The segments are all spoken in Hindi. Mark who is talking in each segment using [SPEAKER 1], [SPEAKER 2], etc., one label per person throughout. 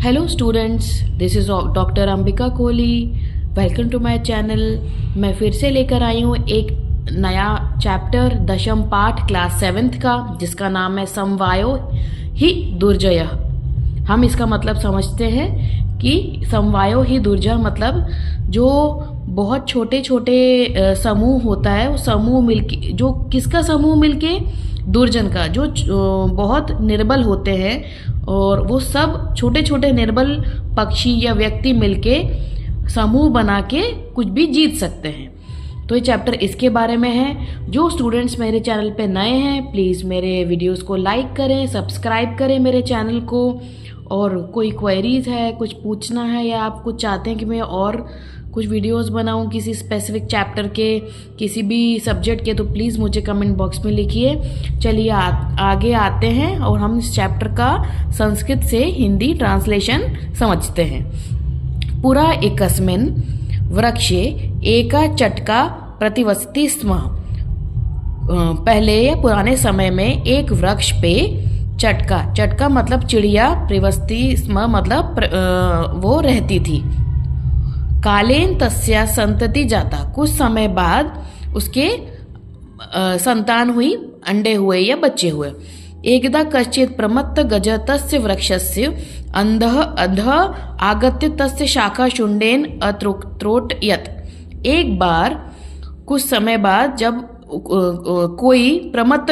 [SPEAKER 1] Hello students, this is doctor Ambika Kohli. Welcome to my channel. मैं फिर से लेकर आई हूँ एक नया चैप्टर, दशम पाठ क्लास 7th का, जिसका नाम है समवायो ही दुर्जय। हम इसका मतलब समझते हैं कि समवायो ही दुर्जय मतलब जो बहुत छोटे छोटे समूह होता है, वो समूह मिलके, जो किसका समूह मिलके, दुर्जन का, जो बहुत निर्बल होते हैं, और वो सब छोटे छोटे निर्बल पक्षी या व्यक्ति मिलके समूह बना के कुछ भी जीत सकते हैं। तो ये चैप्टर इसके बारे में है। जो स्टूडेंट्स मेरे चैनल पे नए हैं, प्लीज़ मेरे वीडियोस को लाइक करें, सब्सक्राइब करें मेरे चैनल को। और कोई क्वेरीज है, कुछ पूछना है, या आप कुछ चाहते हैं कि मैं और कुछ वीडियोस बनाऊं किसी स्पेसिफिक चैप्टर के, किसी भी सब्जेक्ट के, तो प्लीज़ मुझे कमेंट बॉक्स में लिखिए। चलिए आगे आते हैं और हम इस चैप्टर का संस्कृत से हिंदी ट्रांसलेशन समझते हैं। पुरा एकस्मिन् वृक्षे एका चटका प्रतिवसति स्म। पहले या पुराने समय में एक वृक्ष पे चटका मतलब चिड़िया, प्रवसति स्म मतलब वो रहती थी। कालेन तस्या संतति जाता, कुछ समय बाद उसके संतान हुई, अंडे हुए या बच्चे हुए। एकदा कश्चित् प्रमत्त गज तस्य वृक्षस्य अधः आगत्य तस्य शाखा शुंडेन अत्रोटयत्। एक बार कुछ समय बाद जब कोई प्रमत्त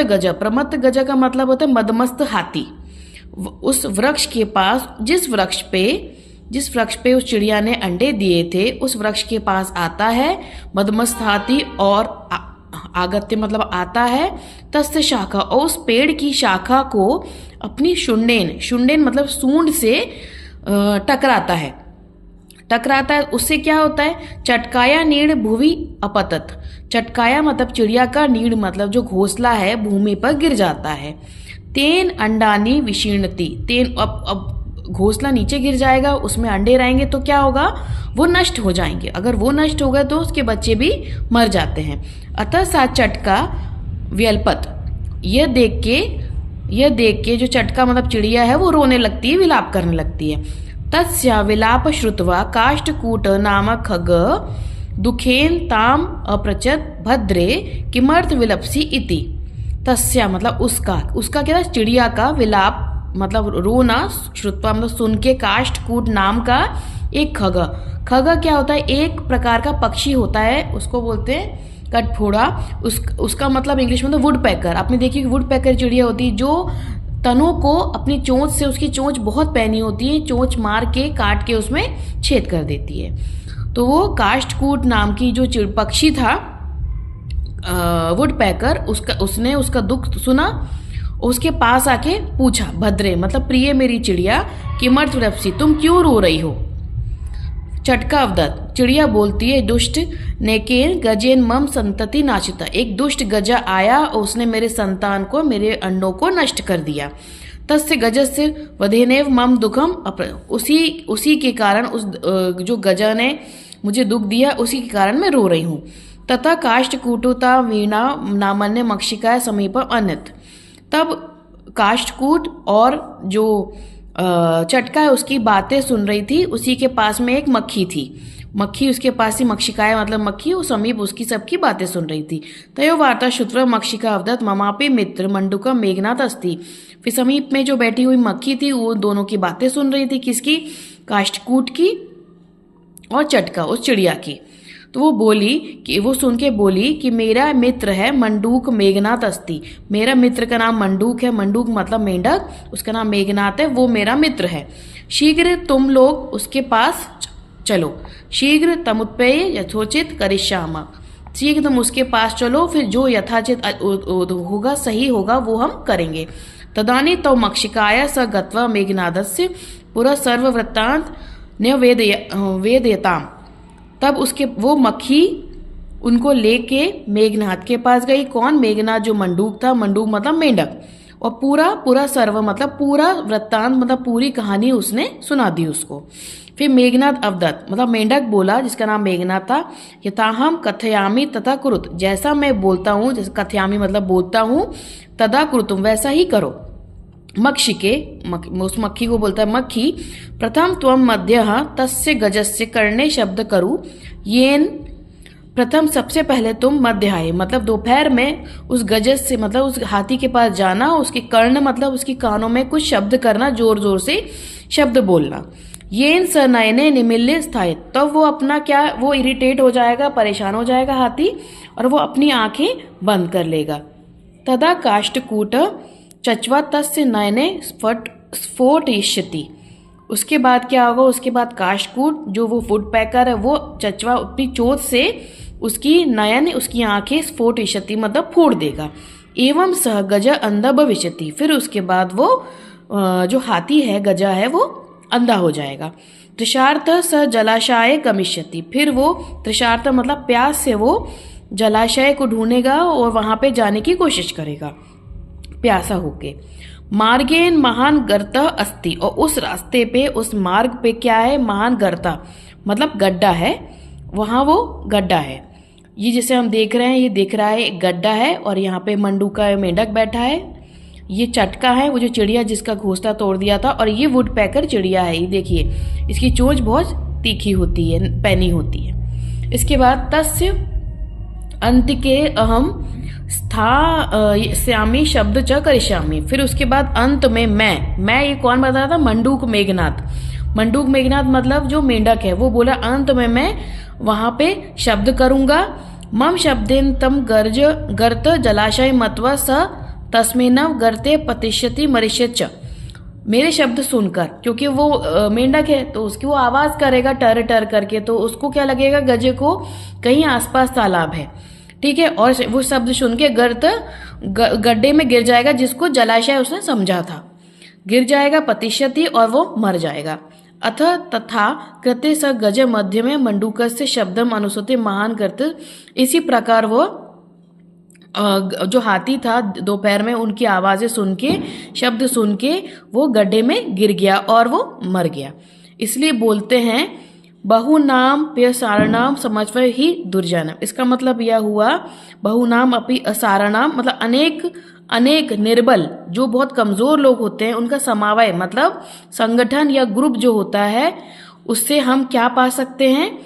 [SPEAKER 1] गज का मतलब होता है मदमस्त हाथी, उस वृक्ष के पास, जिस वृक्ष पे उस चिड़िया ने अंडे दिए थे, उस वृक्ष के पास आता है मदमस्त हाथी, और आगत्य मतलब आता है, तस्य शाखा, और उस पेड़ की शाखा को अपनी शुंडेन मतलब सूंड से टकराता है। उससे क्या होता है, चटकाया नीड़ भूवि अपतत। चटकाया मतलब चिड़िया का, नीड़ मतलब जो घोंसला है, भूमि पर गिर जाता है। तेन अंडानी विशीर्णति, तेन अब घोंसला नीचे गिर जाएगा, उसमें अंडे रहेंगे तो क्या होगा, वो नष्ट हो जाएंगे। अगर वो नष्ट हो गए तो उसके बच्चे भी मर जाते हैं। अतः सा चटका व्यल्पत, यह देख के जो चटका मतलब चिड़िया है, वो रोने लगती है, विलाप करने लगती है। तस्या विलाप श्रुत्वा काष्ठकूट नामक खग दुखेन ताम अपृच्छत् भद्रे किमर्थ विलपसी इति। तस्या मतलब उसका क्या था, चिड़िया का, विलाप मतलब रोना, श्रुत्वा मतलब सुन के, काष्ठकूट नाम का एक खग क्या होता है, एक प्रकार का पक्षी होता है, उसको बोलते हैं कटफोड़ा। उसका मतलब इंग्लिश में तो वुड पैकर। आपने देखी कि वुड पैकर चिड़िया होती है जो तनों को अपनी चोंच से, उसकी चोंच बहुत पैनी होती है, चोंच मार के, काट के उसमें छेद कर देती है। तो वो काष्ठकूट नाम की जो पक्षी था, वुड पैकर, उसने उसका दुख सुना, उसके पास आके पूछा, भद्रे मतलब प्रिय मेरी चिड़िया, किमर्थ विलपसी, तुम क्यों रो रही हो। चटका अवदत, चिड़िया बोलती है, दुष्ट नेकेन गजेन मम संतति नाचिता, एक दुष्ट गजा आया और उसने मेरे संतान को, मेरे अंडों को नष्ट कर दिया। तस्य गजस्य वधेनेव मम दुखम उसी के कारण, उस जो गजा ने मुझे दुख दिया, उसी के कारण मैं रो रही हूँ। तथा काष्ठकूटुता वीणा नामन्य मक्षिका समीप अन्यत। तब काष्ठकूट और जो चटका है उसकी बातें सुन रही थी, उसी के पास में एक मक्खी थी। मक्खी उसके पास ही, मक्षिकाय मतलब मक्खी, वो समीप उसकी सबकी बातें सुन रही थी। तयो वार्ता श्रुत्वा मक्षिका अवदत ममापि मित्र मंडूका मेघनाथ अस्ति। फिर समीप में जो बैठी हुई मक्खी थी, वो दोनों की बातें सुन रही थी, किसकी, काष्ठकूट की और चटका, उस चिड़िया की। तो वो सुन के बोली कि मेरा मित्र है मंडूक मेघनाथ अस्ति, मेरा मित्र का नाम मंडूक है, मंडूक मतलब मेंढक, उसका नाम मेघनाथ है, वो मेरा मित्र है। शीघ्र तुम लोग उसके पास चलो, शीघ्र तमुत्पेय यथोचित करिष्यामः, शीघ्र तुम उसके पास चलो, फिर जो यथाचित होगा, सही होगा, वो हम करेंगे। तदानी तो मक्षिकाया स गत्वा मेघनादस्य पुरा सर्ववृत्तांत वेदयताम। तब वो मक्खी उनको लेके मेघनाथ के पास गई। कौन, मेघनाथ जो मंडूक था, मंडूक मतलब मेंढक, और पूरा सर्व मतलब पूरा वृत्तांत मतलब पूरी कहानी उसने सुना दी उसको। फिर मेघनाथ अवदत मतलब मेंढक बोला, जिसका नाम मेघनाथ था, यथाहम कथयामि तथा कुरुत, जैसा मैं बोलता हूँ, जैसे कथयामि मतलब बोलता हूँ, तदा कुरुतुम वैसा ही करो। मक्षिके उस मक्खी को बोलता है मक्खी प्रथम त्वम मध्यः तस्य गजस्य कर्णे शब्द करू येन प्रथम सबसे पहले तुम मध्य आए, मतलब दोपहर में उस गजस से मतलब उस हाथी के पास जाना, उसके कर्ण मतलब उसकी कानों में कुछ शब्द करना, जोर जोर से शब्द बोलना। येन स नयने निमिल्य स्थायित, तब वो अपना क्या, वो इरिटेट हो जाएगा, परेशान हो जाएगा हाथी, और वो अपनी आंखें बंद कर लेगा। तदा काष्ठकूट चचवा तस्य नयने स्फोटयिष्यति, उसके बाद क्या होगा, उसके बाद काष्ठकूट जो वो वुड पैकर है वो चचवा अपनी चोट से उसकी नयन उसकी आंखें स्फोटयिष्यति मतलब फोड़ देगा। एवं सह गजा अंधा भविष्यति, फिर उसके बाद वो जो हाथी है गजा है वो अंधा हो जाएगा। तृषार्थ स जलाशय गमिष्यति, फिर वो तृषार्थ मतलब प्यास से वो जलाशय को ढूंढेगा और वहां पे जाने की कोशिश करेगा प्यासा होके। मार्गेन महान गर्ता अस्ति, और उस रास्ते पे उस मार्ग पे क्या है, महान गर्ता मतलब गड्ढा है, वहां वो गड्ढा है। ये जैसे हम देख रहे हैं, ये दिख रहा है एक गड्ढा है और यहाँ पे मंडू का मेंढक बैठा है। ये चटका है वो जो चिड़िया जिसका घोंसला तोड़ दिया था, और ये वुड पैकर चिड़िया है, ये देखिए इसकी चोंच बहुत तीखी होती है, पैनी होती है। इसके बाद तस्य अंतिके अहम श्यामी शब्द च करिष्यामि, फिर उसके बाद अंत में मैं ये कौन बता रहा था, मंडूक मेघनाथ। मंडूक मेघनाथ मतलब जो मेंढक है, वो बोला अंत में मैं वहां पे शब्द करूंगा। मम शब्देन तम गर्त जलाशय मत्वा स तस्मेनव गर्ते पतिष्यति मरिष्यच, मेरे शब्द सुनकर, क्योंकि वो मेंढक है तो उसकी वो आवाज करेगा टर टर करके, तो उसको क्या लगेगा गजे को कहीं आसपास तालाब है, ठीक है, और वो शब्द सुन के गर्त गड्ढे में गिर जाएगा, जिसको जलाशय उसने समझा था, गिर जाएगा पतिष्यति और वो मर जाएगा। अथ तथा कृते स गज मध्य में मंडूकस्य शब्दम अनुसृत्य महान करते, इसी प्रकार वो जो हाथी था दोपहर में उनकी आवाजें सुन के शब्द सुन के वो गड्ढे में गिर गया और वो मर गया। इसलिए बोलते हैं बहुनाम प्यसारणाम समझवर ही दुर्जनम, इसका मतलब यह हुआ बहुनाम अपि असारणाम मतलब अनेक निर्बल जो बहुत कमजोर लोग होते हैं उनका समावय मतलब संगठन या ग्रुप जो होता है उससे हम क्या पा सकते हैं,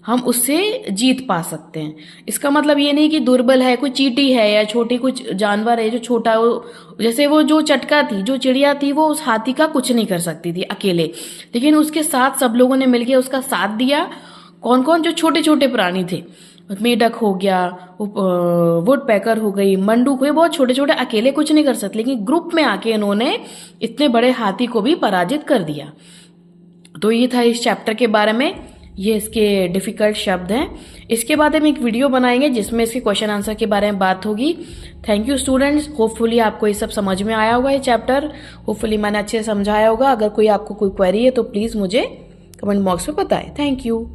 [SPEAKER 1] हम उससे जीत पा सकते हैं। इसका मतलब ये नहीं कि दुर्बल है, कोई चींटी है या छोटी कुछ जानवर है जो छोटा हो, जैसे वो जो चटका थी जो चिड़िया थी वो उस हाथी का कुछ नहीं कर सकती थी अकेले, लेकिन उसके साथ सब लोगों ने मिलकर उसका साथ दिया। कौन कौन, जो छोटे छोटे प्राणी थे, मेढक हो गया, वुड पैकर हो गई, मंडूक हुए, बहुत छोटे छोटे अकेले कुछ नहीं कर सकते, लेकिन ग्रुप में आके इन्होंने इतने बड़े हाथी को भी पराजित कर दिया। तो ये था इस चैप्टर के बारे में, ये इसके डिफिकल्ट शब्द हैं। इसके बाद हम एक वीडियो बनाएंगे जिसमें इसके क्वेश्चन आंसर के बारे में बात होगी। थैंक यू स्टूडेंट्स, होपफुली आपको ये सब समझ में आया होगा, ये चैप्टर होपफुली मैंने अच्छे से समझाया होगा। अगर कोई आपको कोई क्वेरी है तो प्लीज़ मुझे कमेंट बॉक्स में बताएं। Thank you.